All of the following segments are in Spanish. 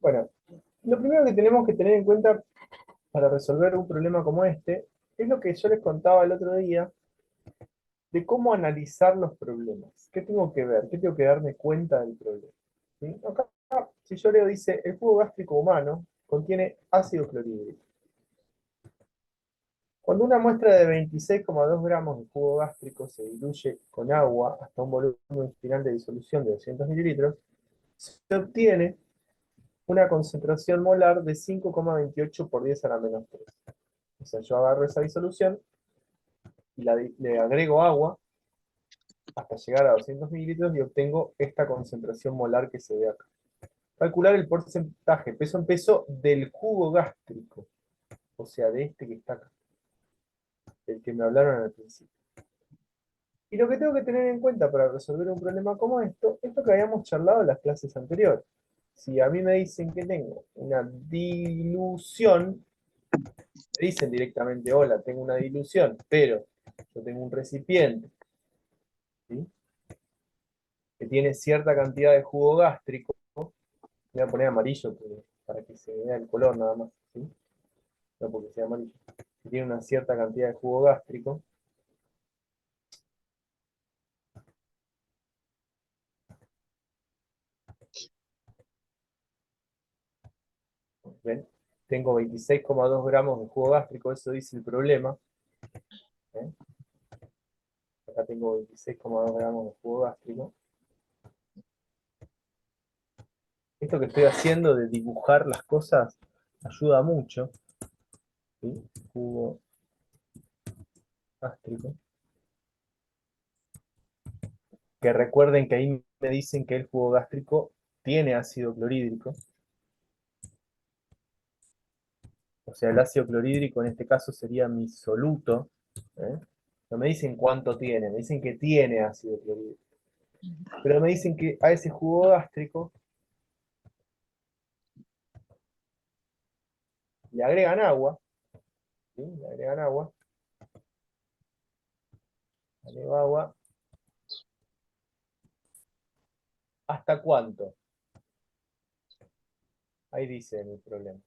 Bueno, lo primero que tenemos que tener en cuenta para resolver un problema como este es lo que yo les contaba el otro día de cómo analizar los problemas. ¿Qué tengo que ver? ¿Qué tengo que darme cuenta del problema? ¿Sí? Acá, si yo leo, dice, el jugo gástrico humano contiene ácido clorhídrico. Cuando una muestra de 26,2 gramos de jugo gástrico se diluye con agua hasta un volumen final de disolución de 200 mililitros, se obtiene una concentración molar de 5,28 por 10 a la menos 3. O sea, yo agarro esa disolución y le agrego agua hasta llegar a 200 mililitros y obtengo esta concentración molar que se ve acá. Calcular el porcentaje peso en peso del jugo gástrico, o sea, de este que está acá, del que me hablaron al principio. Y lo que tengo que tener en cuenta para resolver un problema como esto que habíamos charlado en las clases anteriores. Si a mí me dicen que tengo una dilución, me dicen directamente, hola, tengo una dilución, pero yo tengo un recipiente, ¿sí?, que tiene cierta cantidad de jugo gástrico. Voy a poner amarillo para que se vea el color nada más, ¿sí? No porque sea amarillo. Que tiene una cierta cantidad de jugo gástrico. ¿Ven? Tengo 26,2 gramos de jugo gástrico, eso dice el problema. ¿Eh? Acá tengo 26,2 gramos de jugo gástrico. Esto que estoy haciendo de dibujar las cosas ayuda mucho, ¿sí? Jugo gástrico. Que recuerden que ahí me dicen que el jugo gástrico tiene ácido clorhídrico. O sea, el ácido clorhídrico en este caso sería mi soluto. ¿Eh? No me dicen cuánto tiene, me dicen que tiene ácido clorhídrico. Pero me dicen que a ese jugo gástrico le agregan agua, ¿sí? Le agregan agua, agrego agua. ¿Hasta cuánto? Ahí dice mi problema.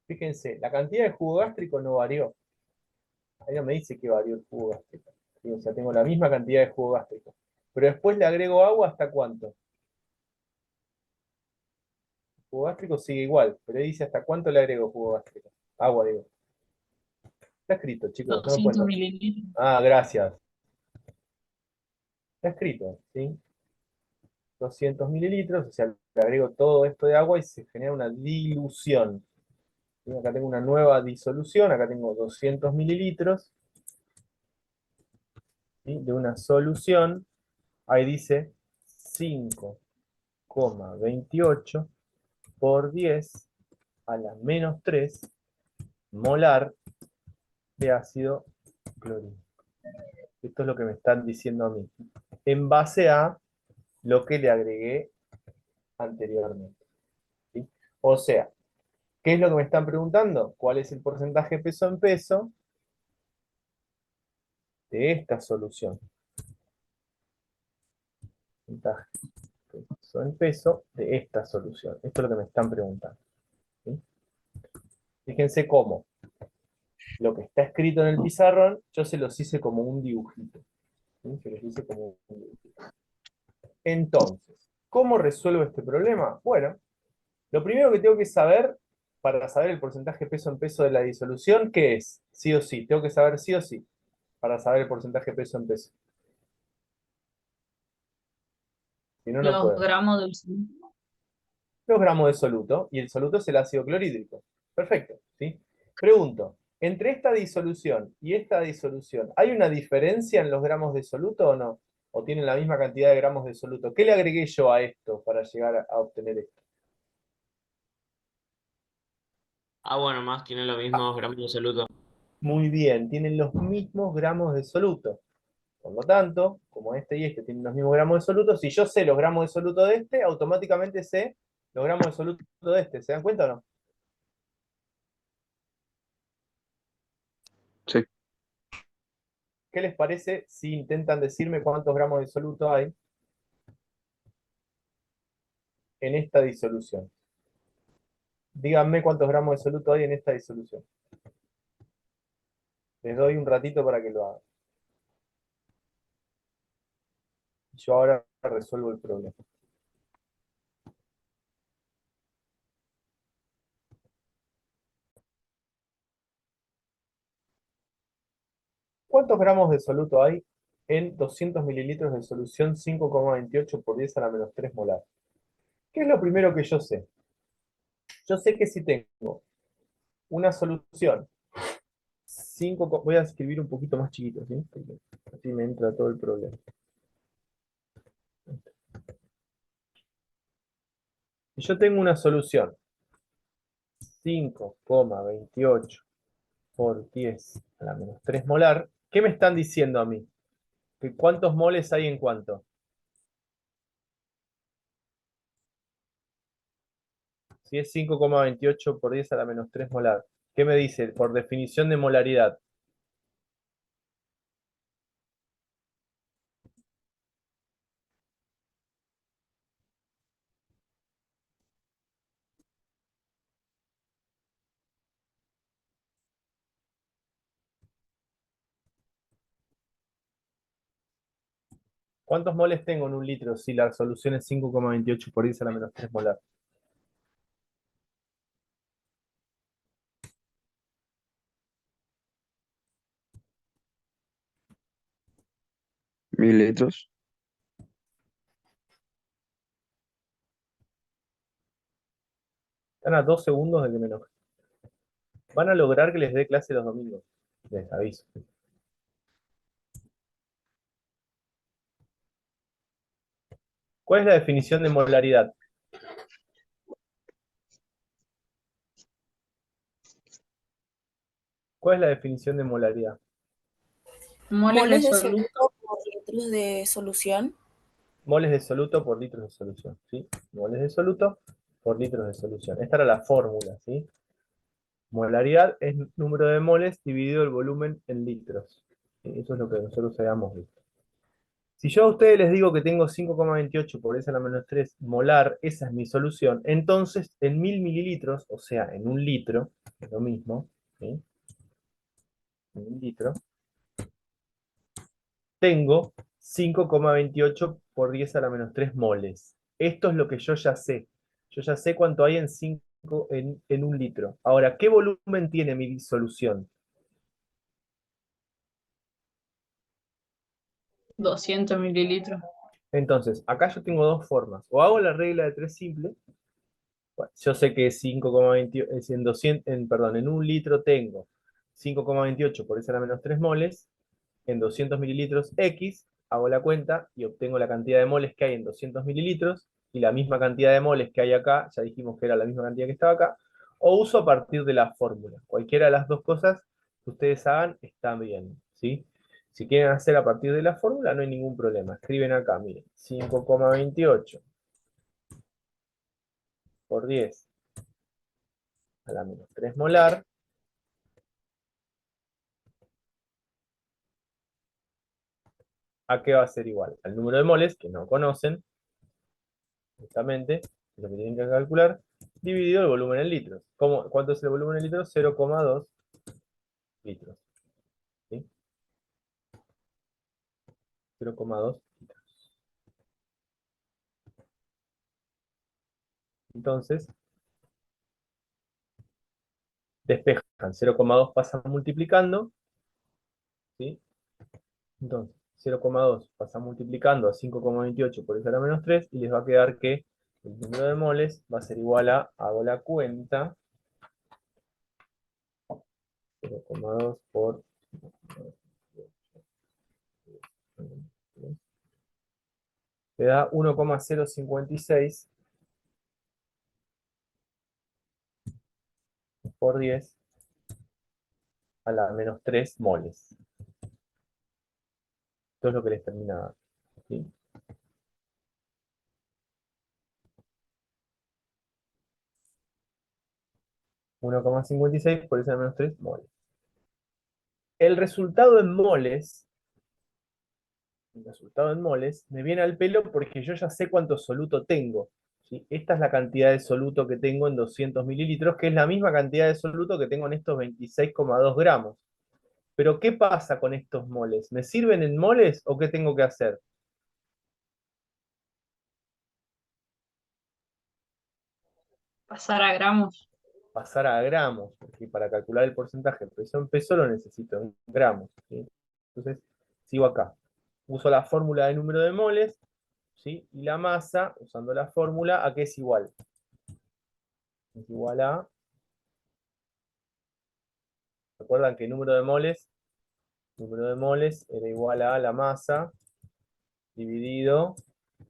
Fíjense, la cantidad de jugo gástrico no varió. Ahí no me dice que varió el jugo gástrico. ¿Sí? O sea, tengo la misma cantidad de jugo gástrico. Pero después le agrego agua, ¿hasta cuánto? El jugo gástrico sigue igual, pero ahí dice hasta cuánto le agrego jugo gástrico. Agua, digo. Está escrito, chicos, no me 200 pueden. mililitros. Ah, gracias. Está escrito, ¿sí? 200 mililitros, o sea, le agrego todo esto de agua y se genera una dilución. ¿Sí? Acá tengo una nueva disolución, acá tengo 200 mililitros, ¿sí?, de una solución. Ahí dice 5,28 por 10 a la menos 3 molar de ácido clorhídrico. Esto es lo que me están diciendo a mí, en base a lo que le agregué anteriormente, ¿sí? O sea, ¿qué es lo que me están preguntando? ¿Cuál es el porcentaje peso en peso de esta solución? Porcentaje peso en peso de esta solución. Esto es lo que me están preguntando, ¿sí? Fíjense cómo lo que está escrito en el pizarrón, yo se los hice como un dibujito, ¿sí? Se los hice como un dibujito. Entonces, ¿cómo resuelvo este problema? Bueno, lo primero que tengo que saber, para saber el porcentaje peso en peso de la disolución, ¿qué es? Sí o sí, tengo que saber sí o sí, para saber el porcentaje peso en peso. Si no, no Los puedo. gramos del soluto. Los gramos de soluto, y el soluto es el ácido clorhídrico. Perfecto, ¿sí? Pregunto, entre esta disolución y esta disolución, ¿hay una diferencia en los gramos de soluto o no? ¿O tienen la misma cantidad de gramos de soluto? ¿Qué le agregué yo a esto para llegar a obtener esto? Agua nomás tiene los Ah, mismos gramos de soluto. muy bien, tienen los mismos gramos de soluto. Por lo tanto, como este y este tienen los mismos gramos de soluto, si yo sé los gramos de soluto de este, automáticamente sé los gramos de soluto de este. ¿Se dan cuenta o no? Sí. ¿Qué les parece si intentan decirme cuántos gramos de soluto hay en esta disolución? Díganme cuántos gramos de soluto hay en esta disolución. Les doy un ratito para que lo hagan. Yo ahora resuelvo el problema. ¿Cuántos gramos de soluto hay en 200 mililitros de solución 5,28 por 10 a la menos 3 molar? ¿Qué es lo primero que yo sé? Yo sé que si tengo una solución, voy a escribir un poquito más chiquito, ¿sí? Porque así me entra todo el problema. Si yo tengo una solución 5,28 por 10 a la menos 3 molar, ¿qué me están diciendo a mí? ¿Que cuántos moles hay en cuánto? Si es 5,28 por 10 a la menos 3 molar, ¿qué me dice? Por definición de molaridad. ¿Cuántos moles tengo en un litro si la solución es 5,28 por 10 a la menos 3 molar? Mililitros. Están a 2 segundos de que me enoje. Van a lograr que les dé clase los domingos. Les aviso. ¿Cuál es la definición de molaridad? ¿Cuál es la definición de molaridad? Moles de Moles de soluto. soluto por litros de solución. Moles de soluto por litros de solución, ¿sí? Moles de soluto por litros de solución. Esta era la fórmula, ¿sí? Molaridad es número de moles dividido el volumen en litros. ¿Sí? Eso es lo que nosotros habíamos visto. Si yo a ustedes les digo que tengo 5,28 por esa a la menos 3 molar, esa es mi solución, entonces en 1000 mililitros, o sea, en un litro, es lo mismo, ¿sí? En un litro, tengo 5,28 por 10 a la menos 3 moles. Esto es lo que yo ya sé. Yo ya sé cuánto hay en, 5, en un litro. Ahora, ¿qué volumen tiene mi disolución? 200 mililitros. Entonces, acá yo tengo dos formas. O hago la regla de 3 simple. Bueno, yo sé que 5,28, es en 200, perdón, en un litro tengo 5,28 por 10 a la menos 3 moles. En 200 mililitros X, hago la cuenta y obtengo la cantidad de moles que hay en 200 mililitros y la misma cantidad de moles que hay acá, ya dijimos que era la misma cantidad que estaba acá, o uso a partir de la fórmula. Cualquiera de las dos cosas que ustedes hagan está bien, ¿sí? Si quieren hacer a partir de la fórmula, no hay ningún problema. Escriben acá, miren, 5,28 por 10 a la menos 3 molar. ¿A qué va a ser igual? Al número de moles, que no conocen, justamente, lo que tienen que calcular, dividido el volumen en litros. ¿Cuánto es el volumen en litros? 0,2 litros. ¿Sí? 0,2 litros. Entonces, despejan. 0,2 pasan multiplicando. ¿Sí? Entonces, 0,2 pasan multiplicando a 5,28 por eso a la menos 3 y les va a quedar que el número de moles va a ser igual a, hago la cuenta, 0,2 por te da 1,056 por 10 a la menos 3 moles. Esto es lo que les termina dando, ¿sí? 1,56 por esa menos 3 moles. el resultado en moles, me viene al pelo porque yo ya sé cuánto soluto tengo. ¿Sí? Esta es la cantidad de soluto que tengo en 200 mililitros, que es la misma cantidad de soluto que tengo en estos 26,2 gramos. Pero ¿qué pasa con estos moles? ¿Me sirven en moles o qué tengo que hacer? Pasar a gramos. Pasar a gramos, porque para calcular el porcentaje de peso en peso lo necesito en gramos. ¿Sí? Entonces, sigo acá. Uso la fórmula de número de moles, ¿sí? Y la masa, usando la fórmula, ¿a qué es igual? Es igual a... ¿Recuerdan que número de moles era igual a la masa dividido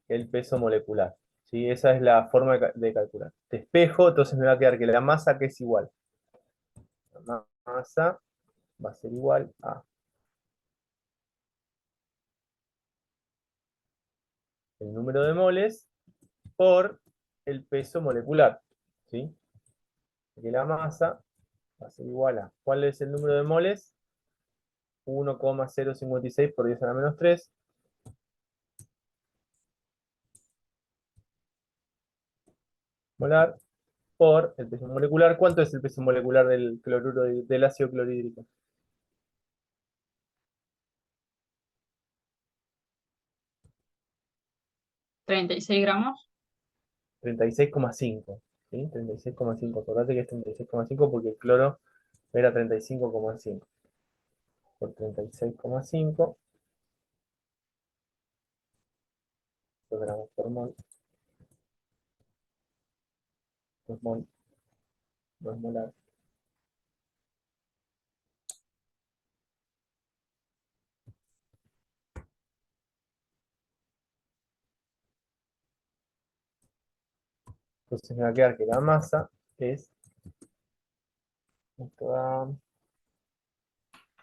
el peso molecular? ¿Sí? Esa es la forma de calcular. Despejo, entonces me va a quedar que la masa que es igual. La masa va a ser igual a el número de moles por el peso molecular. ¿Sí? Que la masa va a ser igual a, ¿cuál es el número de moles? 1,056 por 10 a la menos 3 molar por el peso molecular. ¿Cuánto es el peso molecular del cloruro del ácido clorhídrico? 36 gramos. 36,5. ¿Sí? 36,5. Acordate que es 36,5 porque el cloro era 35,5. Por 36,5 gramos por mol. 2 mol. 2 molar. Entonces me va a quedar que la masa es... Esto da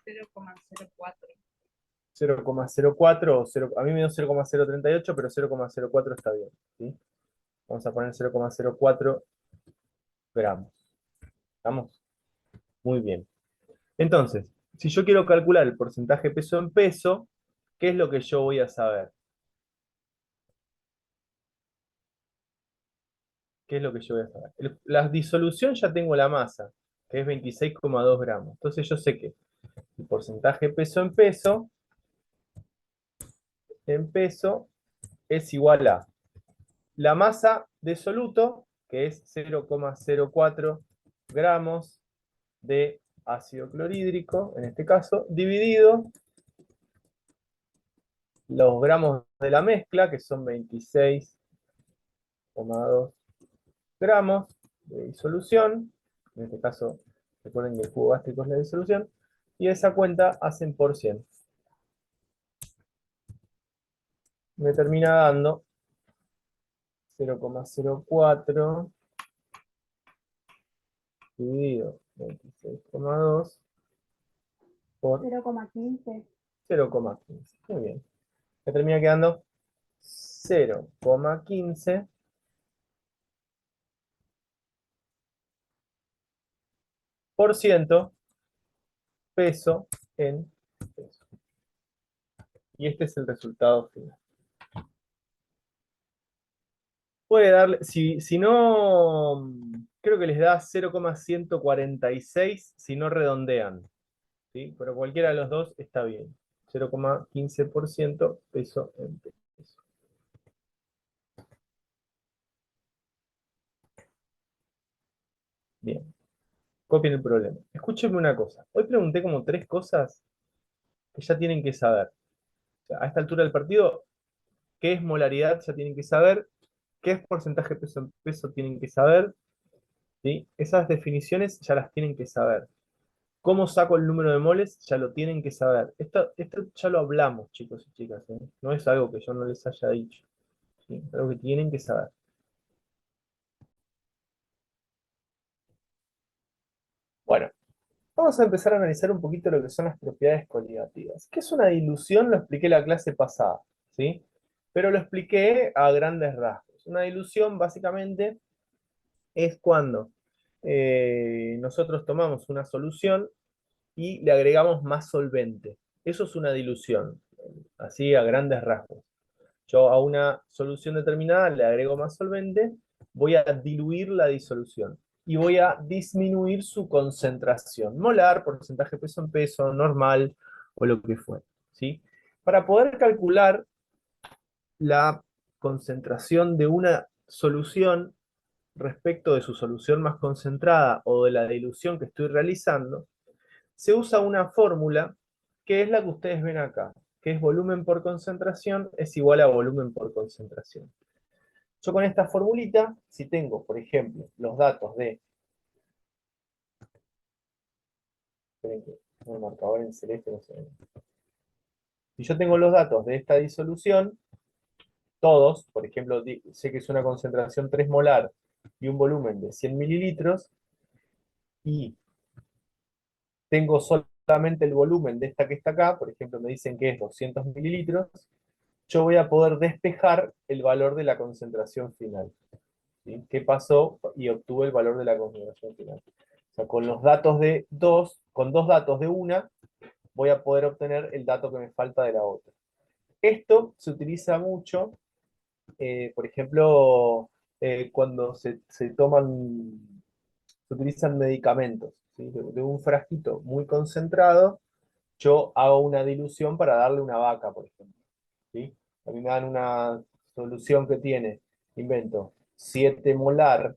0,04. 0,04 o 0, a mí me dio 0,038, pero 0,04 está bien. ¿Sí? Vamos a poner 0,04 gramos. ¿Estamos? Muy bien. Entonces, si yo quiero calcular el porcentaje peso en peso, ¿qué es lo que yo voy a saber? ¿Qué es lo que yo voy a saber? La disolución ya tengo la masa, que es 26,2 gramos. Entonces yo sé que el porcentaje peso en peso es igual a la masa de soluto, que es 0,04 gramos de ácido clorhídrico, en este caso, dividido los gramos de la mezcla, que son 26,2 gramos de disolución, en este caso, recuerden que el jugo gástrico es la disolución, y esa cuenta hacen por 100. Me termina dando 0,04 dividido 26,2 por 0,15. 0,15. Muy bien. Me termina quedando 0,15 por ciento peso en peso. Y este es el resultado final. Puede darle, si no, creo que les da 0,146 si no redondean. ¿Sí? Pero cualquiera de los dos está bien. 0,15% peso en peso. Bien. Copien el problema. Escúchenme una cosa. Hoy pregunté como 3 cosas que ya tienen que saber. O sea, a esta altura del partido, ¿qué es molaridad? Ya tienen que saber. ¿Qué es porcentaje peso en peso? Tienen que saber. ¿Sí? Esas definiciones ya las tienen que saber. ¿Cómo saco el número de moles? Ya lo tienen que saber. Esto ya lo hablamos, chicos y chicas. ¿Eh? No es algo que yo no les haya dicho. ¿Sí? Es algo que tienen que saber. Bueno, vamos a empezar a analizar un poquito lo que son las propiedades coligativas. ¿Qué es una dilución? Lo expliqué la clase pasada, ¿sí? Pero lo expliqué a grandes rasgos. Una dilución, básicamente, es cuando nosotros tomamos una solución y le agregamos más solvente. Eso es una dilución, así a grandes rasgos. Yo a una solución determinada le agrego más solvente, voy a diluir la disolución y voy a disminuir su concentración, molar, porcentaje peso en peso, normal o lo que fuera, ¿sí? Para poder calcular la concentración de una solución respecto de su solución más concentrada o de la dilución que estoy realizando, se usa una fórmula que es la que ustedes ven acá, que es volumen por concentración es igual a volumen por concentración. Yo con esta formulita, si tengo, por ejemplo, los datos de... Esperen que el marcador en celeste no se ve. Si yo tengo los datos de esta disolución, todos, por ejemplo, sé que es una concentración 3 molar y un volumen de 100 mililitros, y tengo solamente el volumen de esta que está acá, por ejemplo, me dicen que es 200 mililitros, yo voy a poder despejar el valor de la concentración final. ¿Sí? ¿Qué pasó? Y obtuve el valor de la concentración final. O sea, con los datos de con dos datos de una, voy a poder obtener el dato que me falta de la otra. Esto se utiliza mucho, por ejemplo, cuando se utilizan medicamentos, ¿sí? De un frasquito muy concentrado, yo hago una dilución para darle una vaca, por ejemplo. ¿Sí? A mí me dan una solución que tiene, invento, 7 molar,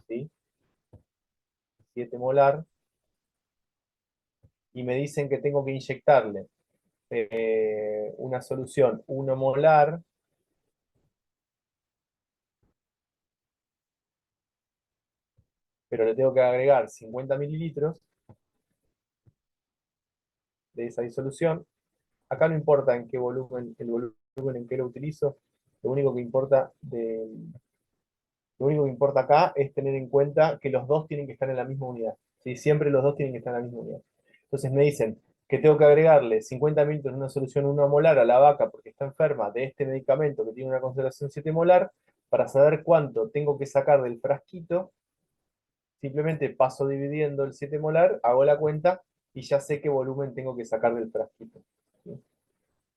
¿sí? 7 molar, y me dicen que tengo que inyectarle una solución 1 molar, pero le tengo que agregar 50 mililitros de esa disolución. Acá no importa en qué volumen, el volumen en que lo utilizo, lo único que importa lo único que importa acá es tener en cuenta que los dos tienen que estar en la misma unidad. ¿Sí? Siempre los dos tienen que estar en la misma unidad. Entonces me dicen que tengo que agregarle 50 mililitros de una solución 1 molar a la vaca porque está enferma de este medicamento que tiene una concentración 7 molar, para saber cuánto tengo que sacar del frasquito. Simplemente paso dividiendo el 7 molar, hago la cuenta y ya sé qué volumen tengo que sacar del frasquito. ¿Sí?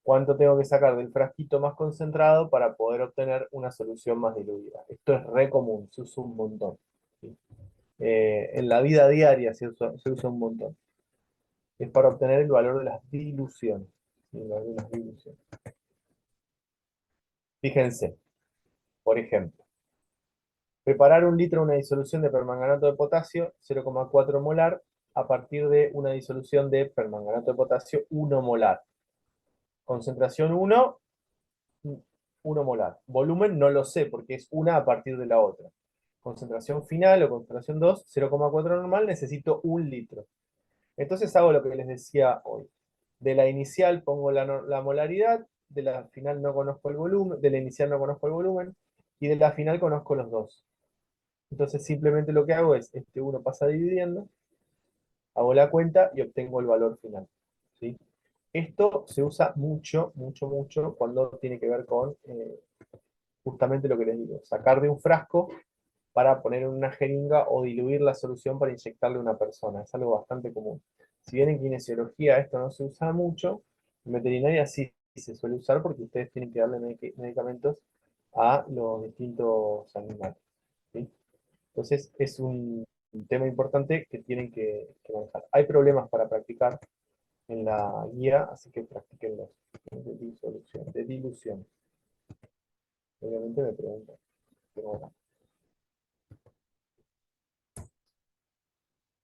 Cuánto tengo que sacar del frasquito más concentrado para poder obtener una solución más diluida. Esto es re común, se usa un montón. ¿Sí? En la vida diaria se usa un montón. Es para obtener el valor de las diluciones. ¿Sí? El valor de las diluciones. Fíjense, por ejemplo, preparar 1 litro de una disolución de permanganato de potasio 0,4 molar a partir de una disolución de permanganato de potasio 1 molar. Concentración 1, 1 molar. Volumen no lo sé porque es una a partir de la otra. Concentración final o concentración 2, 0,4 normal, necesito 1 litro. Entonces hago lo que les decía hoy. De la inicial pongo la molaridad, de la final no conozco el volumen, de la inicial no conozco el volumen, y de la final conozco los dos. Entonces simplemente lo que hago es, este 1 pasa dividiendo, hago la cuenta y obtengo el valor final. ¿Sí? Esto se usa mucho, mucho, mucho cuando tiene que ver con justamente lo que les digo, sacar de un frasco para poner en una jeringa o diluir la solución para inyectarle a una persona. Es algo bastante común. Si bien en kinesiología esto no se usa mucho, en veterinaria sí se suele usar porque ustedes tienen que darle medicamentos a los distintos animales. ¿Sí? Entonces es un tema importante que tienen que manejar. Hay problemas para practicar en la guía, así que practiquenlos de disolución, de dilución. Obviamente me preguntan.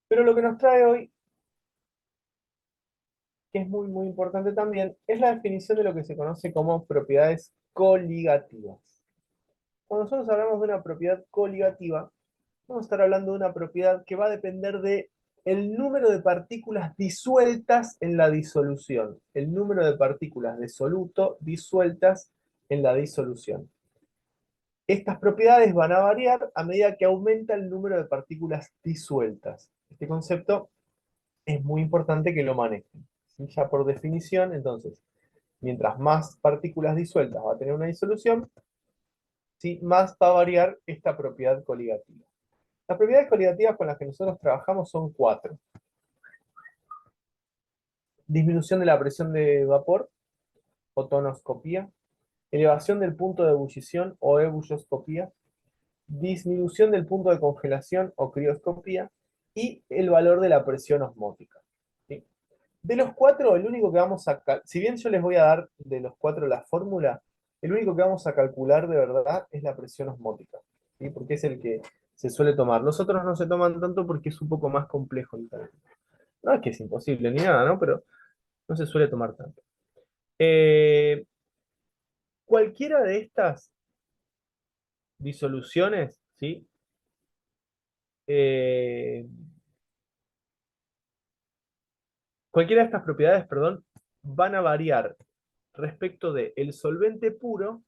Pero lo que nos trae hoy, que es muy, muy importante también, es la definición de lo que se conoce como propiedades coligativas. Cuando nosotros hablamos de una propiedad coligativa, vamos a estar hablando de una propiedad que va a depender de el número de partículas disueltas en la disolución, el número de partículas de soluto disueltas en la disolución. Estas propiedades van a variar a medida que aumenta el número de partículas disueltas. Este concepto es muy importante que lo manejen. ¿Sí? Ya por definición, entonces, mientras más partículas disueltas va a tener una disolución, ¿sí? Más va a variar esta propiedad coligativa. Las propiedades coligativas con las que nosotros trabajamos son 4. disminución de la presión de vapor, otonoscopía, elevación del punto de ebullición o ebulloscopía, disminución del punto de congelación o crioscopía y el valor de la presión osmótica. ¿Sí? De los cuatro, el único que vamos a... Si bien yo les voy a dar de los cuatro la fórmula, el único que vamos a calcular de verdad es la presión osmótica, ¿sí? Porque es el que se suele tomar. Los otros no se toman tanto porque es un poco más complejo el cálculo. No es que es imposible ni nada, ¿no? Pero no se suele tomar tanto. Cualquiera de estas disoluciones, ¿sí? Eh, Cualquiera de estas propiedades, perdón, van a variar respecto del solvente puro,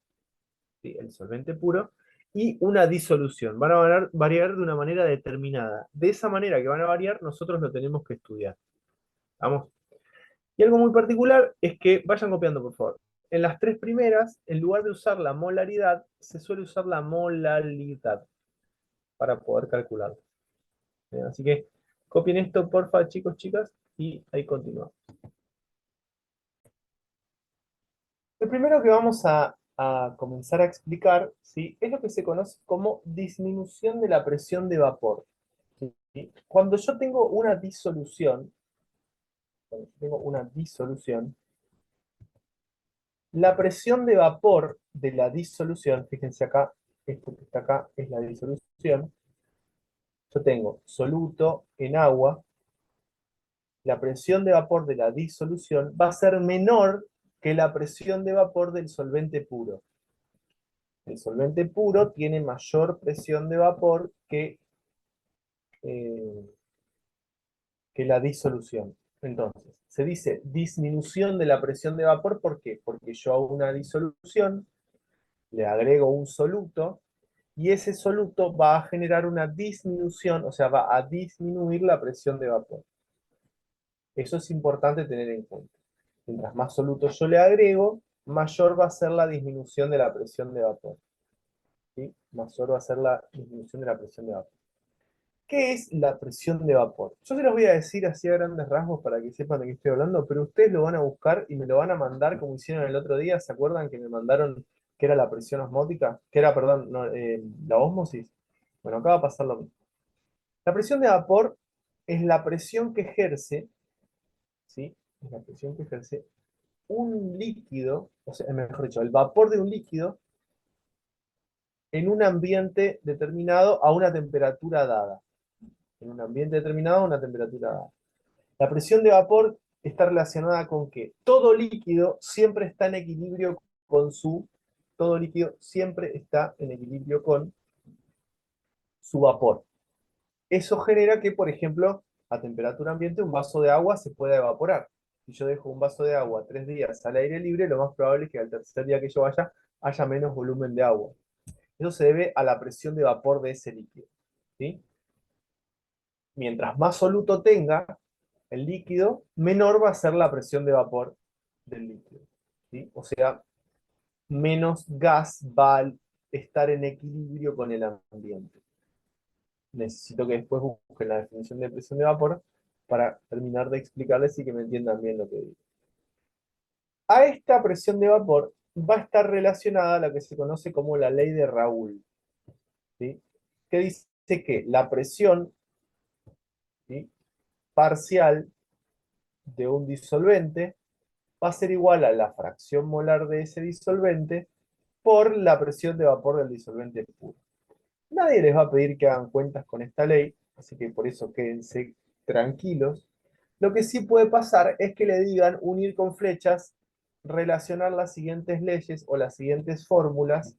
¿sí? El solvente puro, y una disolución. Van a variar de una manera determinada. De esa manera que van a variar, nosotros lo tenemos que estudiar. ¿Vamos? Y algo muy particular es que, vayan copiando por favor, en las tres primeras, en lugar de usar la molaridad, se suele usar la molalidad para poder calcularlo. Bien, así que copien esto, porfa, chicos, chicas, y ahí continuamos. Lo primero que vamos a comenzar a explicar, ¿sí? Es lo que se conoce como disminución de la presión de vapor. ¿Sí? Cuando yo tengo una disolución, la presión de vapor de la disolución, fíjense acá, esto que está acá es la disolución. Yo tengo soluto en agua, la presión de vapor de la disolución va a ser menor que la presión de vapor del solvente puro. El solvente puro tiene mayor presión de vapor eh, que la disolución. Entonces, se dice disminución de la presión de vapor, ¿por qué? Porque yo hago una disolución, le agrego un soluto, y ese soluto va a generar una disminución, o sea, va a disminuir la presión de vapor. Eso es importante tener en cuenta. Mientras más soluto yo le agrego, mayor va a ser la disminución de la presión de vapor. ¿Sí? Mayor va a ser la disminución de la presión de vapor. ¿Qué es la presión de vapor? Yo se los voy a decir así a grandes rasgos para que sepan de qué estoy hablando, pero ustedes lo van a buscar y me lo van a mandar como hicieron el otro día. ¿Se acuerdan que me mandaron que era la presión osmótica? Que era, perdón, no, la ósmosis. Bueno, acá va a pasar lo mismo. La presión de vapor es la presión que ejerce, ¿sí? Es la presión que ejerce un líquido, o sea, mejor dicho, el vapor de un líquido en un ambiente determinado a una temperatura dada. En un ambiente determinado a una temperatura dada. La presión de vapor está relacionada con que todo líquido siempre está en equilibrio todo líquido siempre está en equilibrio con su vapor. Eso genera que, por ejemplo, a temperatura ambiente un vaso de agua se pueda evaporar. Si yo dejo un vaso de agua 3 días al aire libre, lo más probable es que al tercer día que yo vaya, haya menos volumen de agua. Eso se debe a la presión de vapor de ese líquido. ¿Sí? Mientras más soluto tenga el líquido, menor va a ser la presión de vapor del líquido. ¿Sí? O sea, menos gas va a estar en equilibrio con el ambiente. Necesito que después busquen la definición de presión de vapor para terminar de explicarles y que me entiendan bien lo que digo. A esta presión de vapor va a estar relacionada a lo que se conoce como la ley de Raoult, ¿sí? Que dice que la presión, ¿sí?, parcial de un disolvente va a ser igual a la fracción molar de ese disolvente por la presión de vapor del disolvente puro. Nadie les va a pedir que hagan cuentas con esta ley, así que por eso quédense tranquilos. Lo que sí puede pasar es que le digan unir con flechas, relacionar las siguientes leyes o las siguientes fórmulas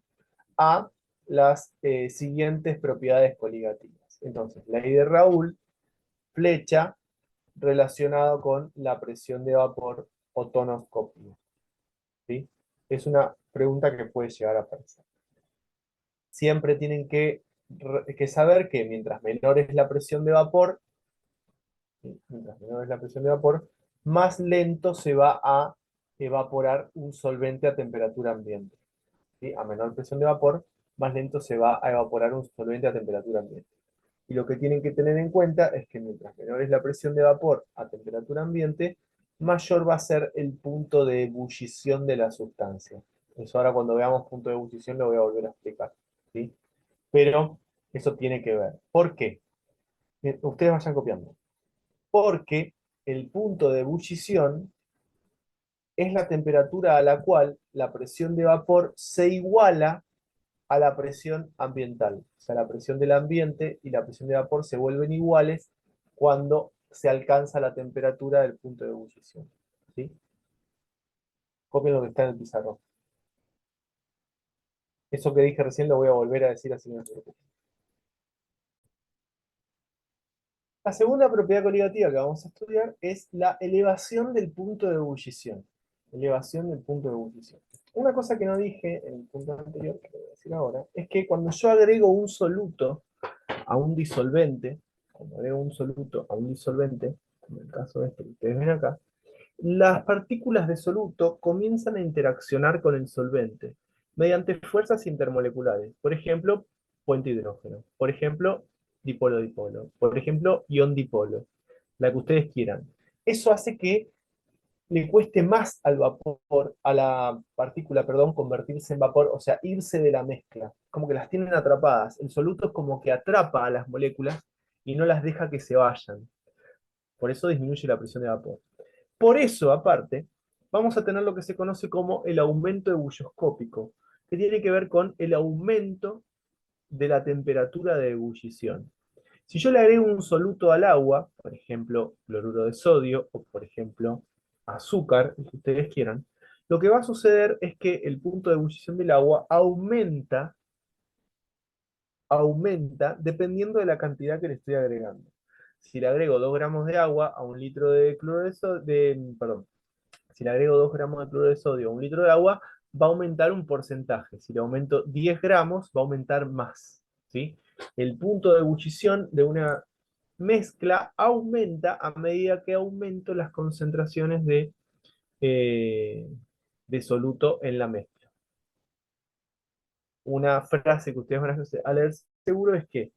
a las siguientes propiedades coligativas. Entonces, ley de Raoult, flecha, relacionado con la presión de vapor o tonoscopia. ¿Sí? Es una pregunta que puede llegar a aparecer. Siempre tienen que saber que mientras menor es la presión de vapor, ¿sí?, mientras menor es la presión de vapor, más lento se va a evaporar un solvente a temperatura ambiente. ¿Sí? A menor presión de vapor, más lento se va a evaporar un solvente a temperatura ambiente. Y lo que tienen que tener en cuenta es que mientras menor es la presión de vapor a temperatura ambiente, mayor va a ser el punto de ebullición de la sustancia. Eso ahora cuando veamos punto de ebullición lo voy a volver a explicar, ¿sí? Pero eso tiene que ver. ¿Por qué? Ustedes vayan copiando. Porque el punto de ebullición es la temperatura a la cual la presión de vapor se iguala a la presión ambiental. O sea, la presión del ambiente y la presión de vapor se vuelven iguales cuando se alcanza la temperatura del punto de ebullición. ¿Sí? Copien lo que está en el pizarrón. Eso que dije recién lo voy a volver a decir así no se preocupen. La segunda propiedad coligativa que vamos a estudiar es la elevación del punto de ebullición. Elevación del punto de ebullición. Una cosa que no dije en el punto anterior, que voy a decir ahora, es que cuando yo agrego un soluto a un disolvente, como el caso este que ustedes ven acá, las partículas de soluto comienzan a interaccionar con el solvente mediante fuerzas intermoleculares. Por ejemplo, puente hidrógeno. Por ejemplo, dipolo-dipolo. Por ejemplo, ion-dipolo. La que ustedes quieran. Eso hace que le cueste más al vapor, a la partícula, perdón, convertirse en vapor, o sea, irse de la mezcla. Como que las tienen atrapadas. El soluto es como que atrapa a las moléculas y no las deja que se vayan. Por eso disminuye la presión de vapor. Por eso, aparte, vamos a tener lo que se conoce como el aumento ebulloscópico, que tiene que ver con el aumento de la temperatura de ebullición. Si yo le agrego un soluto al agua, por ejemplo, cloruro de sodio, o por ejemplo, azúcar, el que ustedes quieran, lo que va a suceder es que el punto de ebullición del agua aumenta dependiendo de la cantidad que le estoy agregando. Si le agrego 2 gramos de agua a un litro de cloruro de sodio, perdón, si le agrego 2 gramos de cloruro de sodio a un litro de agua, va a aumentar un porcentaje. Si le aumento 10 gramos, va a aumentar más, ¿sí? El punto de ebullición de una mezcla aumenta a medida que aumento las concentraciones eh, de soluto en la mezcla. Una frase que ustedes van a leer seguro es que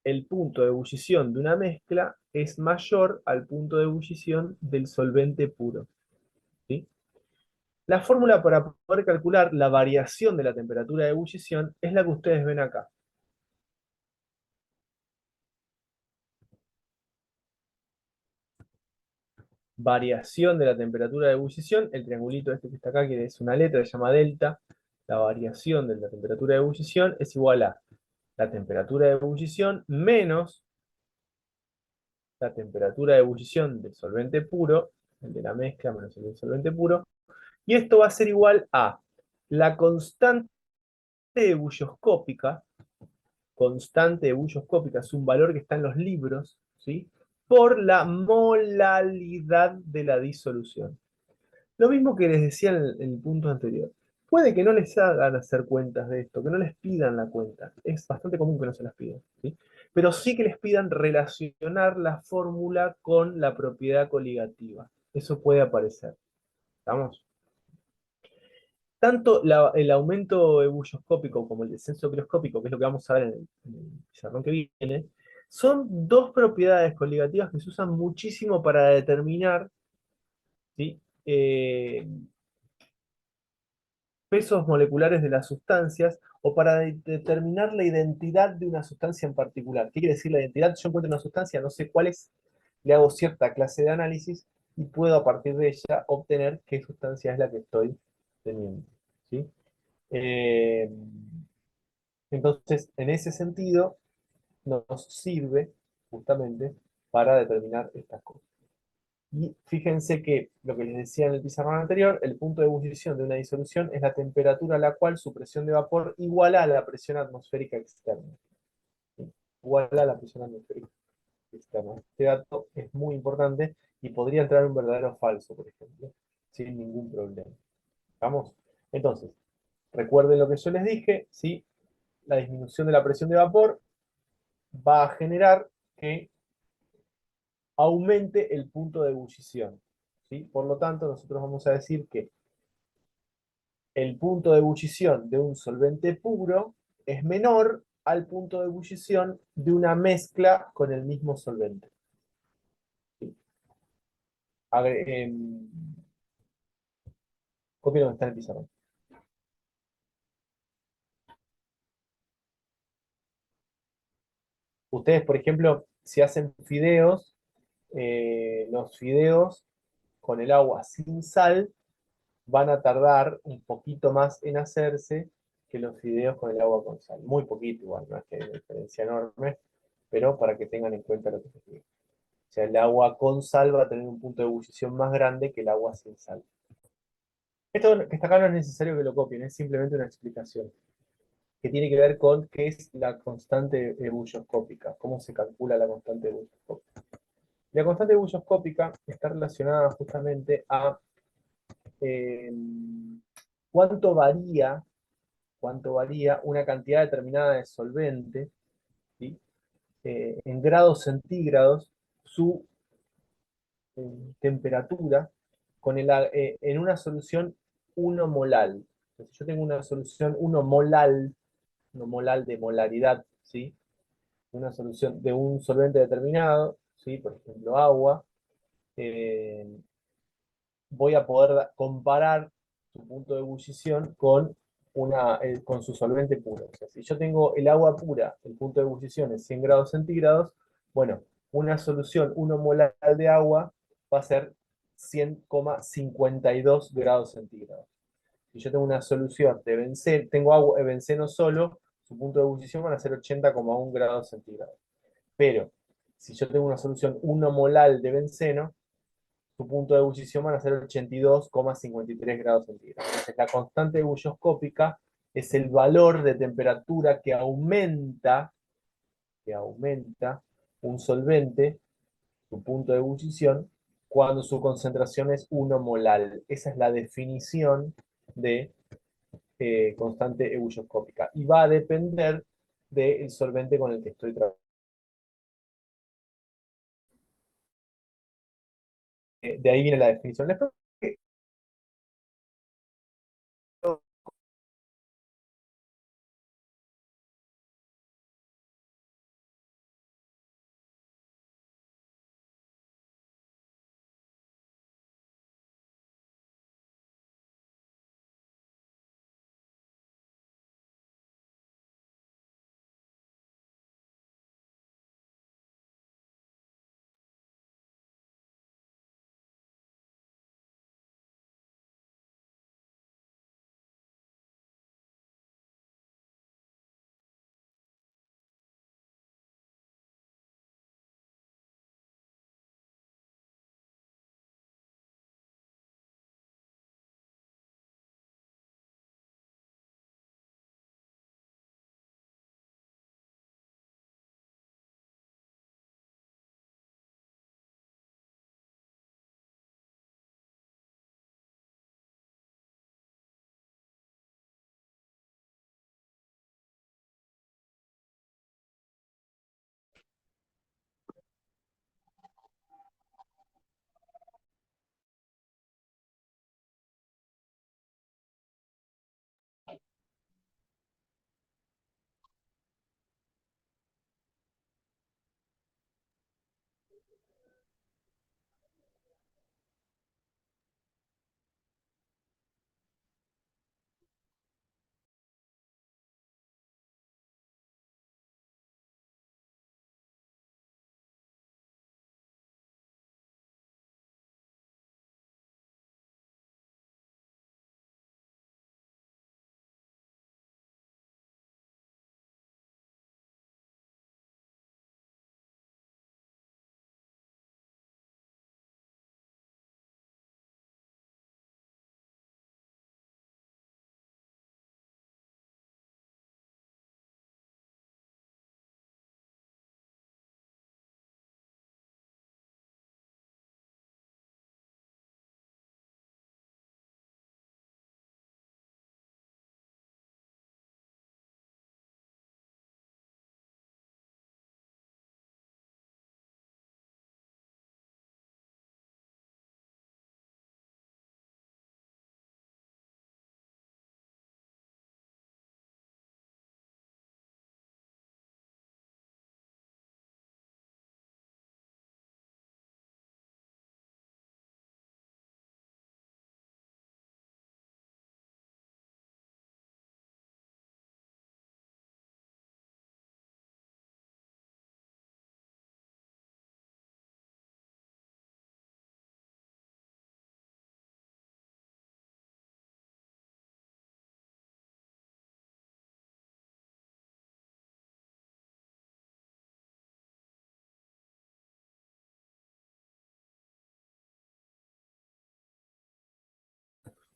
el punto de ebullición de una mezcla es mayor al punto de ebullición del solvente puro, ¿sí? La fórmula para poder calcular la variación de la temperatura de ebullición es la que ustedes ven acá. Variación de la temperatura de ebullición, el triangulito este que está acá, que es una letra, se llama delta. La variación de la temperatura de ebullición es igual a la temperatura de ebullición menos la temperatura de ebullición del solvente puro, el de la mezcla menos el del solvente puro, y esto va a ser igual a la constante ebulloscópica es un valor que está en los libros, ¿sí? Por la molalidad de la disolución. Lo mismo que les decía en el punto anterior. Puede que no les hagan hacer cuentas de esto, que no les pidan la cuenta. Es bastante común que no se las pidan, ¿sí? Pero sí que les pidan relacionar la fórmula con la propiedad coligativa. Eso puede aparecer. ¿Estamos? Tanto el aumento ebulloscópico como el descenso crioscópico, que es lo que vamos a ver en el pizarrón que viene, son dos propiedades coligativas que se usan muchísimo para determinar, ¿sí? Pesos moleculares de las sustancias o para determinar la identidad de una sustancia en particular. ¿Qué quiere decir la identidad? Yo encuentro una sustancia, no sé cuál es, le hago cierta clase de análisis y puedo a partir de ella obtener qué sustancia es la que estoy teniendo, ¿sí? Eh, entonces, en ese sentido, nos sirve justamente para determinar estas cosas. Y fíjense que lo que les decía en el pizarrón anterior, el punto de ebullición de una disolución es la temperatura a la cual su presión de vapor iguala a la presión atmosférica externa. ¿Sí? Iguala a la presión atmosférica externa. Este dato es muy importante y podría entrar un verdadero o falso, por ejemplo, sin ningún problema. ¿Vamos? Entonces, recuerden lo que yo les dije, ¿sí? La disminución de la presión de vapor va a generar que aumente el punto de ebullición, ¿sí? Por lo tanto, nosotros vamos a decir que el punto de ebullición de un solvente puro es menor al punto de ebullición de una mezcla con el mismo solvente, ¿sí? Copien lo que está en el pizarrón. Ustedes, por ejemplo, si hacen fideos, los fideos con el agua sin sal van a tardar un poquito más en hacerse que los fideos con el agua con sal. Muy poquito igual, no es que hay una diferencia enorme, pero para que tengan en cuenta lo que les digo. O sea, el agua con sal va a tener un punto de ebullición más grande que el agua sin sal. Esto que está acá no es necesario que lo copien, es simplemente una explicación que tiene que ver con qué es la constante ebulloscópica, cómo se calcula la constante ebulloscópica. La constante ebulloscópica está relacionada justamente a eh, cuánto varía, una cantidad determinada de solvente, ¿sí? En grados centígrados su temperatura en una solución 1 molal. Entonces, yo tengo una solución 1 molal, no molal de molaridad, ¿sí? Una solución de un solvente determinado, ¿sí? Por ejemplo, agua. eh, Voy a poder comparar su punto de ebullición con su solvente puro. O sea, si yo tengo el agua pura, el punto de ebullición es 100 grados centígrados, bueno, una solución 1 molar de agua va a ser 100,52 grados centígrados. Si yo tengo una solución de benceno, tengo agua de benceno solo, su punto de ebullición van a ser 80,1 grados centígrados. Pero si yo tengo una solución 1 molar de benceno, su punto de ebullición van a ser 82,53 grados centígrados. Entonces, la constante ebulloscópica es el valor de temperatura que aumenta un solvente, su punto de ebullición, cuando su concentración es 1 molal. Esa es la definición de constante ebulloscópica. Y va a depender del solvente con el que estoy trabajando. De ahí viene la definición.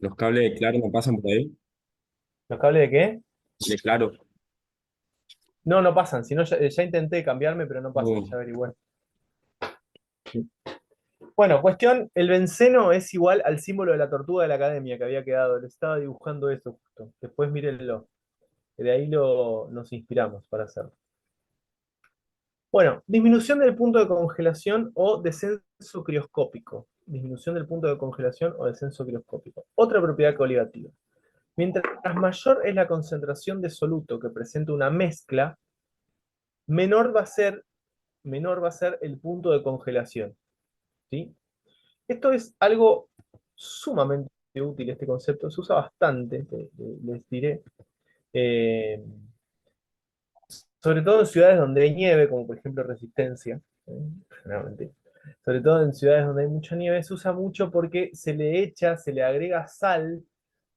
Los cables de Claro no pasan por ahí. ¿Los cables de qué? De Claro. No, no pasan. Si no, ya intenté cambiarme, pero no pasan. Uh, Ya averigüé. Bueno, cuestión, el benceno es igual al símbolo de la tortuga de la academia que había quedado. Le estaba dibujando eso justo. Después mírenlo. De ahí nos inspiramos para hacerlo. Bueno, disminución del punto de congelación o descenso crioscópico. Disminución del punto de congelación o descenso crioscópico. Otra propiedad coligativa. Mientras mayor es la concentración de soluto que presenta una mezcla, menor va a ser, menor va a ser el punto de congelación. ¿Sí? Esto es algo sumamente útil, este concepto. Se usa bastante, les diré. Eh, Sobre todo en ciudades donde hay nieve, como por ejemplo Resistencia, ¿eh? Generalmente. Sobre todo en ciudades donde hay mucha nieve, se usa mucho porque se le agrega sal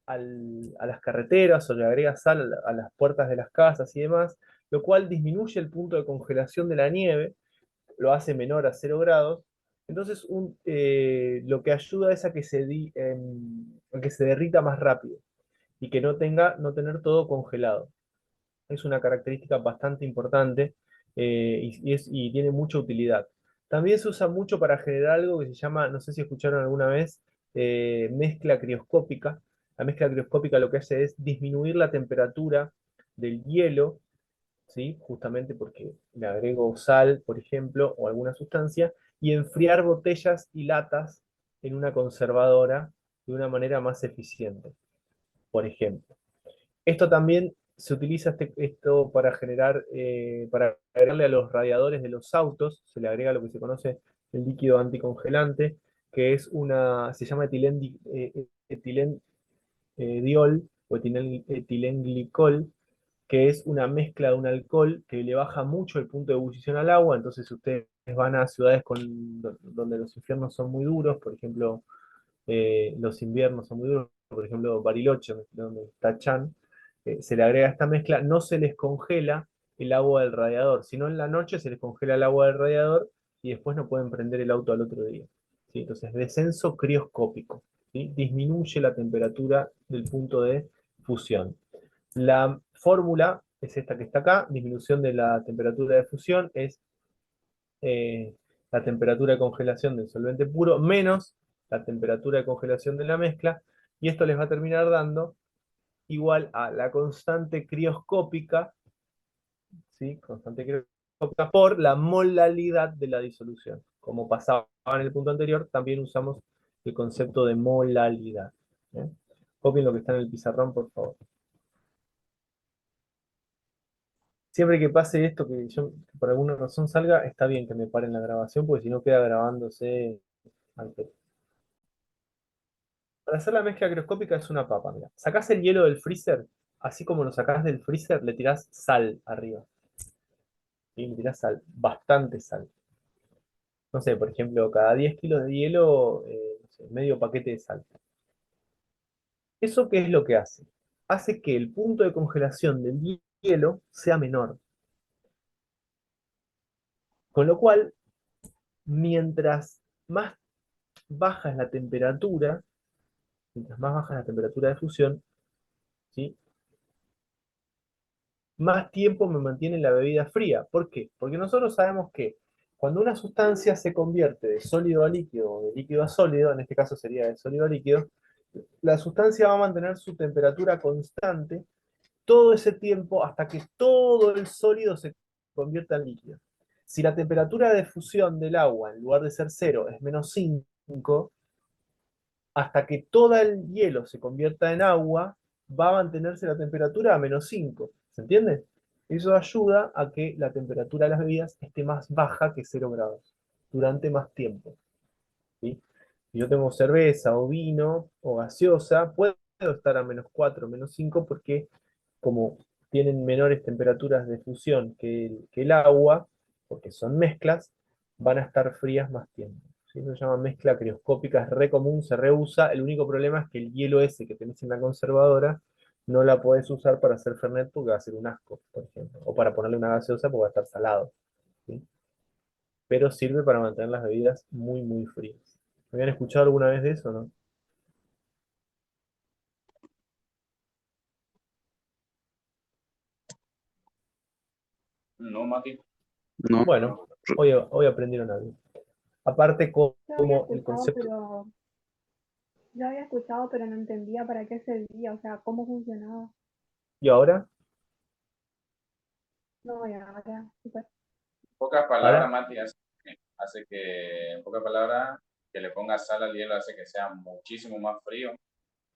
a las carreteras o le agrega sal a las puertas de las casas y demás, lo cual disminuye el punto de congelación de la nieve, lo hace menor a 0 grados. Entonces, lo que ayuda es a que se derrita más rápido y que no tener todo congelado. Es una característica bastante importante y tiene mucha utilidad. También se usa mucho para generar algo que se llama, no sé si escucharon alguna vez, mezcla crioscópica. La mezcla crioscópica lo que hace es disminuir la temperatura del hielo, ¿sí? Justamente porque le agrego sal, por ejemplo, o alguna sustancia, y enfriar botellas y latas en una conservadora de una manera más eficiente, por ejemplo. Esto también se utiliza esto para para agregarle a los radiadores de los autos, se le agrega lo que se conoce el líquido anticongelante, que es se llama etilén diol o etilenglicol, que es una mezcla de un alcohol que le baja mucho el punto de ebullición al agua. Entonces, si ustedes van a ciudades donde los infiernos son muy duros, por ejemplo, los inviernos son muy duros, por ejemplo, Bariloche, donde está Chan, se le agrega esta mezcla, no se les congela el agua del radiador, sino en la noche se les congela el agua del radiador y después no pueden prender el auto al otro día. ¿Sí? Entonces, descenso crioscópico, ¿sí? Disminuye la temperatura del punto de fusión. La fórmula es esta que está acá, disminución de la temperatura de fusión es eh, la temperatura de congelación del solvente puro menos la temperatura de congelación de la mezcla, y esto les va a terminar dando igual a la constante crioscópica, ¿sí? Constante crioscópica por la molalidad de la disolución. Como pasaba en el punto anterior, también usamos el concepto de molalidad. ¿Eh? Copien lo que está en el pizarrón, por favor. Siempre que pase esto, que por alguna razón salga, está bien que me paren la grabación, porque si no queda grabándose antes. Para hacer la mezcla crioscópica es una papa, mira. Sacás el hielo del freezer, así como lo sacás del freezer, le tirás sal arriba. ¿Sí? Le tirás sal, bastante sal. No sé, por ejemplo, cada 10 kilos de hielo, no sé, medio paquete de sal. ¿Eso qué es lo que hace? Hace que el punto de congelación del hielo sea menor. Con lo cual, mientras más baja es la temperatura, mientras más baja es la temperatura de fusión, ¿sí? Más tiempo me mantiene la bebida fría. ¿Por qué? Porque nosotros sabemos que cuando una sustancia se convierte de sólido a líquido o de líquido a sólido, en este caso sería de sólido a líquido, la sustancia va a mantener su temperatura constante todo ese tiempo hasta que todo el sólido se convierta en líquido. Si la temperatura de fusión del agua, en lugar de ser 0, es -5, hasta que todo el hielo se convierta en agua, va a mantenerse la temperatura a -5. ¿Se entiende? Eso ayuda a que la temperatura de las bebidas esté más baja que 0 grados durante más tiempo. ¿Sí? Si yo tengo cerveza o vino o gaseosa, puedo estar a -4, -5, porque como tienen menores temperaturas de fusión que el agua, porque son mezclas, van a estar frías más tiempo. ¿Sí? Eso se llama mezcla crioscópica, es re común, se reusa. El único problema es que el hielo ese que tenés en la conservadora no la podés usar para hacer Fernet porque va a ser un asco, por ejemplo. O para ponerle una gaseosa porque va a estar salado. ¿Sí? Pero sirve para mantener las bebidas muy, muy frías. ¿Me habían escuchado alguna vez de eso, no? No, Mati. No. Bueno, hoy aprendieron algo. Aparte, Yo había como el escuchado, concepto... pero no entendía para qué servía, o sea, cómo funcionaba. ¿Y ahora? No, y ahora, súper. En pocas palabras, ¿Ahora? Mati, en pocas palabras, que le pongas sal al hielo hace que sea muchísimo más frío.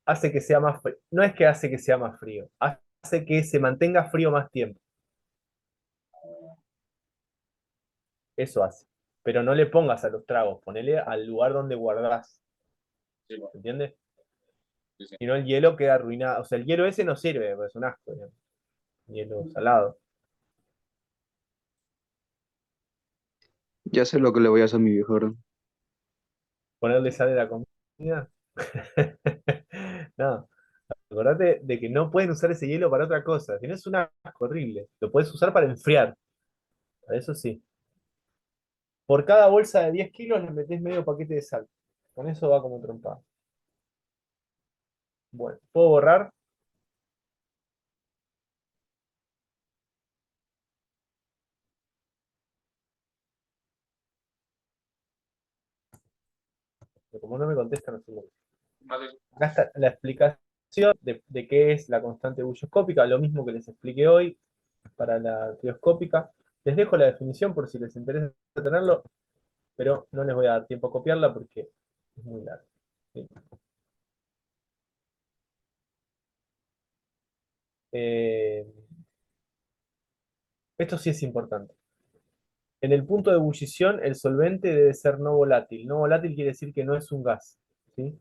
Hace que sea más frío. No es que hace que sea más frío, hace que se mantenga frío más tiempo. Eso hace. Pero no le pongas a los tragos, ponele al lugar donde guardás. Sí, bueno, ¿Entiendes? sí, sí. Si no, el hielo queda arruinado. O sea, el hielo ese no sirve, porque es un asco, digamos. Hielo salado. Ya sé lo que le voy a hacer a mi viejo ahora. Ponerle sal a la comida. No. Acordate de que no pueden usar ese hielo para otra cosa. Si no, es un asco horrible. Lo puedes usar para enfriar. Para eso sí. Por cada bolsa de 10 kilos le metés medio paquete de sal. Con eso va como trompado. Bueno, ¿puedo borrar? Pero como no me contestan, no sé lo que- Mati, Acá está la explicación de qué es la constante bulloscópica, lo mismo que les expliqué hoy para la crioscópica. Les dejo la definición por si les interesa tenerlo, pero no les voy a dar tiempo a copiarla porque es muy larga. ¿Sí? Eh, Esto sí es importante. En el punto de ebullición, el solvente debe ser no volátil. No volátil quiere decir que no es un gas. ¿Sí?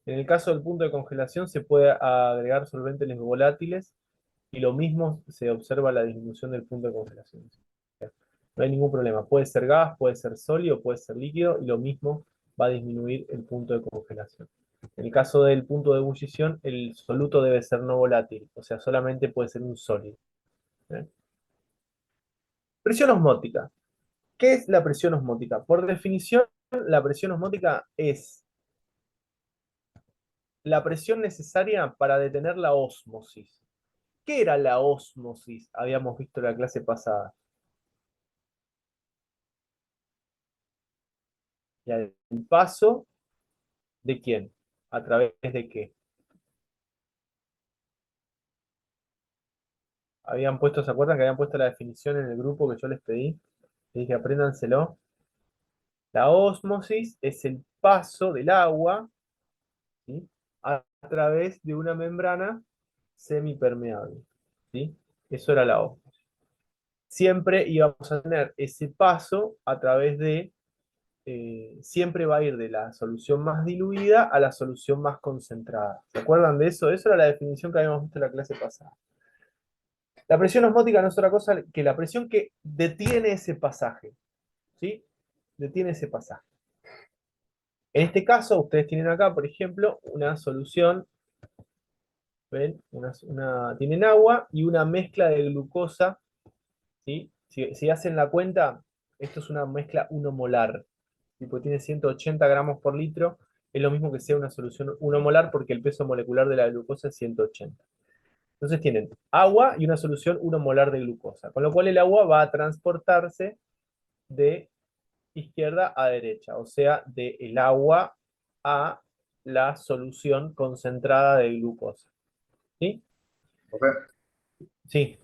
En el caso del punto de congelación, se puede agregar solventes volátiles y lo mismo se observa la disminución del punto de congelación. No hay ningún problema. Puede ser gas, puede ser sólido, puede ser líquido y lo mismo va a disminuir el punto de congelación. En el caso del punto de ebullición, el soluto debe ser no volátil, o sea, solamente puede ser un sólido. ¿Eh? Presión osmótica. ¿Qué es la presión osmótica? Por definición, la presión osmótica es la presión necesaria para detener la ósmosis. ¿Qué era la ósmosis? Habíamos visto en la clase pasada. El paso de quién, a través de qué. Habían puesto, ¿se acuerdan que habían puesto la definición en el grupo que yo les pedí? Les dije, apréndanselo. La ósmosis es el paso del agua, ¿sí?, a través de una membrana semipermeable. ¿Sí? Eso era la ósmosis. Siempre íbamos a tener ese paso a través de, siempre va a ir de la solución más diluida a la solución más concentrada. ¿Se acuerdan de eso? Eso era la definición que habíamos visto en la clase pasada. La presión osmótica no es otra cosa que la presión que detiene ese pasaje. ¿Sí? Detiene ese pasaje. En este caso, ustedes tienen acá, por ejemplo, una solución. ¿Ven? Tienen agua y una mezcla de glucosa. ¿Sí? Si hacen la cuenta, esto es una mezcla 1 molar. Tipo, tiene 180 gramos por litro. Es lo mismo que sea una solución 1 molar porque el peso molecular de la glucosa es 180. Entonces tienen agua y una solución 1 molar de glucosa. Con lo cual el agua va a transportarse de izquierda a derecha. O sea, del agua a la solución concentrada de glucosa. ¿Sí? Profe, Sí.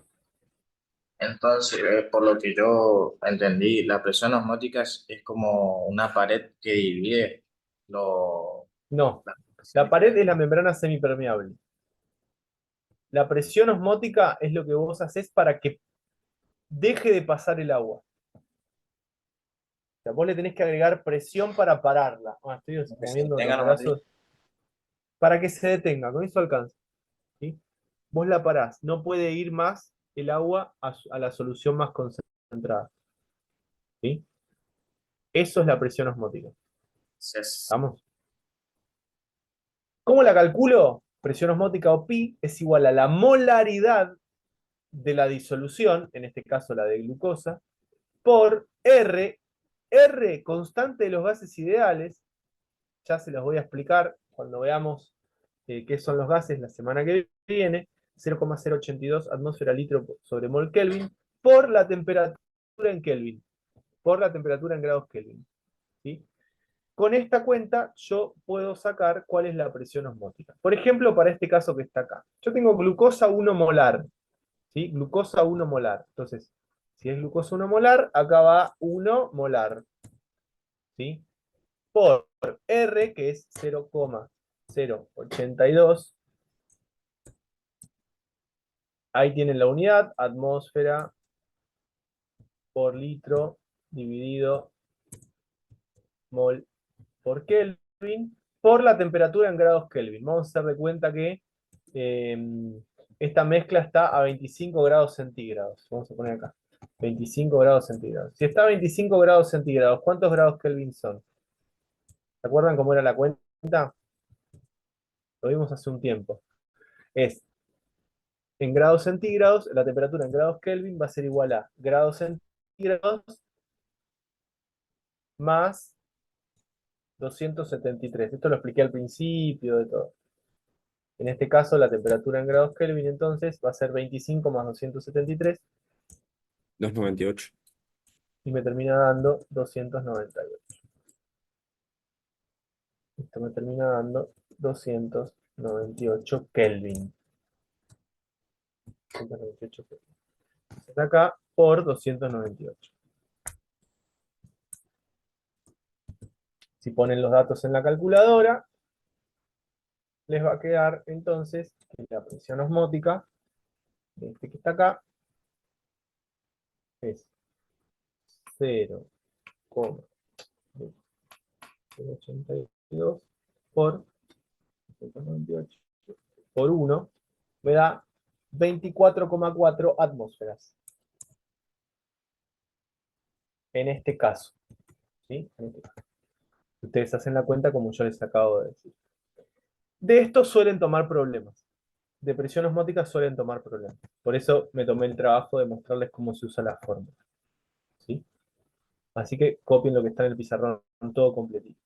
entonces, por lo que yo entendí, la presión osmótica es como una pared que divide No. las La presiones que pared hay. es la membrana semipermeable. La presión osmótica es lo que vos haces para que deje de pasar el agua. O sea, vos le tenés que agregar presión para pararla. Estoy Que se moviendo los detengan nomás ahí. brazos. Para que se detenga, con eso alcanza. ¿Sí? Vos la parás. No puede ir más el agua a la solución más concentrada. ¿Sí? Eso es la presión osmótica. ¿Estamos? ¿Cómo la calculo? Presión osmótica o pi es igual a la molaridad de la disolución, en este caso la de glucosa, por R. R, constante de los gases ideales. Ya se los voy a explicar cuando veamos qué son los gases la semana que viene. 0,082 atmósfera litro sobre mol Kelvin. por la temperatura en Kelvin, por la temperatura en grados Kelvin. ¿Sí? Con esta cuenta yo puedo sacar cuál es la presión osmótica. Por ejemplo, para este caso que está acá. Yo tengo glucosa 1 molar. ¿Sí? Glucosa 1 molar. Entonces, si es glucosa 1 molar, acá va 1 molar. ¿Sí? Por R, que es 0,082. Ahí tienen la unidad, atmósfera por litro dividido mol por Kelvin, por la temperatura en grados Kelvin. Vamos a hacer de cuenta que esta mezcla está a 25 grados centígrados. Vamos a poner acá, 25 grados centígrados. Si está a 25 grados centígrados, ¿cuántos grados Kelvin son? ¿Se acuerdan cómo era la cuenta? Lo vimos hace un tiempo. Es en grados centígrados, la temperatura en grados Kelvin va a ser igual a grados centígrados más 273. Esto lo expliqué al principio de todo. En este caso, la temperatura en grados Kelvin, entonces, va a ser 25 más 273 298. y me termina dando 298. Esto me termina dando 298 Kelvin. 298 Kelvin. Entonces, acá por 298. Si ponen los datos en la calculadora, les va a quedar entonces que la presión osmótica de este que está acá es 0,82 por 298 por 1 me da 24,4 atmósferas. En este caso. ¿Sí? En este caso. Ustedes hacen la cuenta como yo les acabo de decir. De esto suelen tomar problemas. De presión osmótica suelen tomar problemas. Por eso me tomé el trabajo de mostrarles cómo se usa la fórmula. ¿Sí? Así que copien lo que está en el pizarrón todo completito.